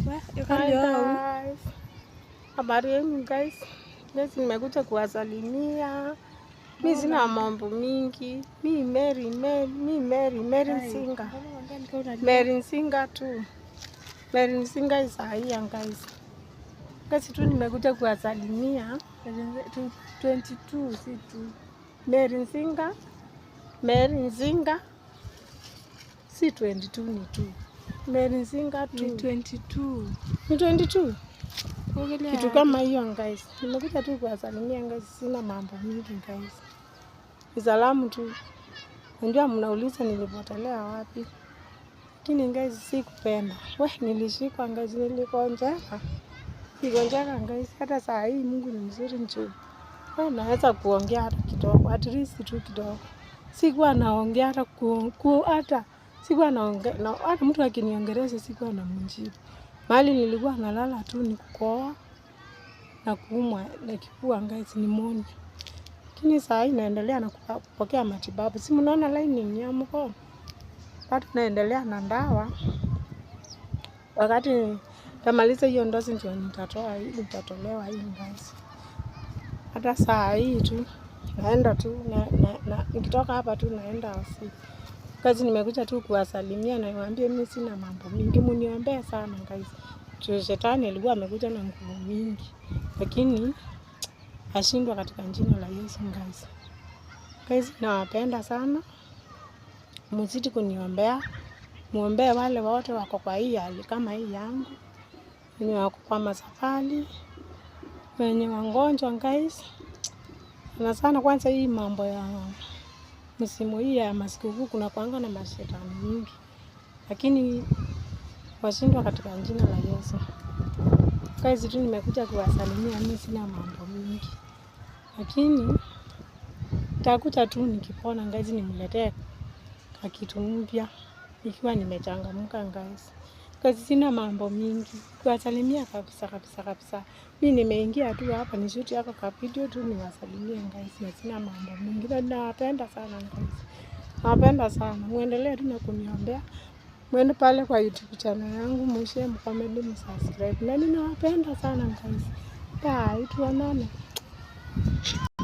Hi guys. Habari yenu guys. Leo nimekuja kuwasalimia. Mimi sina mambo mingi. Mimi Mary Nsinga. Mary Nsinga tu. Mary Nsinga is here guys. Kasi tu nimekuja kuwasalimia. 22 si tu. Mary Nsinga si 22 ni tu. Mary Nsinga tu. Ni 22. Ni 22. Kitu kama hiyo guys. Nimekuja tu kuwasalimia guys, sina mambo mingi guys. Ni salamu tu. Najua mnauliza nilipotelea wapi. Lakini guys sikupenda. Nilishikwa guys, niligonjeka. Nigonjeka guys, hata saa hii Mungu ni mzuri njoo. Naweza kuongea hata kidogo, at least tu kidogo. Sikuwa naongea hata hata sikuwa naongea hata mtu akiniongelesha sikuwa namjibu. Mahali nilikuwa nalala tu ni kukohoa na kuumwa na kifua guys, pneumonia. Lakini saa hii naendelea na kupokea matibabu. Si mnaona lining ya mkono? Bado naendelea na dawa. Wakati tamaliza hiyo dozi ndio nitatolewa hii guys. Hata saa hii tu naenda tu nikitoka hapa tu naenda hospitali. Kazi nimekuja tu kuwasalimia na niwaambie mimi sina mambo mingi, mniombee sana guys. Shetani alikuwa amekuja na nguvu mingi, lakini ashindwa katika jina la Yesu guys. Guys nawapenda sana. Mzidi kuniombea. Muombee wale wote wako kwa hii hali kama hii yangu. Wenye wako kwa masafari, wenye wagonjwa guys. Na sana kwanza hii mambo ya msimu hii ya masikukuu kuna kuanga na mashetani mingi. Lakini washindwa katika jina la Yesu. Guys tu nimekuja kuwasalimia, mimi sina mambo mingi. Lakini nitakuja tu nikipona guys nimletee kitu mpya ikiwa nimechangamka guys. Guys sina mambo mingi. Kuwasalimia kabisa. Mimi nimeingia tu hapa ni shoot yako kwa video tu niwasalimie guys. Na sina mambo mingi. Nawapenda sana guys. Nawapenda sana. Muendelee tu na kuniombea. Mwende pale kwa YouTube channel yangu, mshare, mcomment, msubscribe. Na ninawapenda sana guys. Bye, tuonane.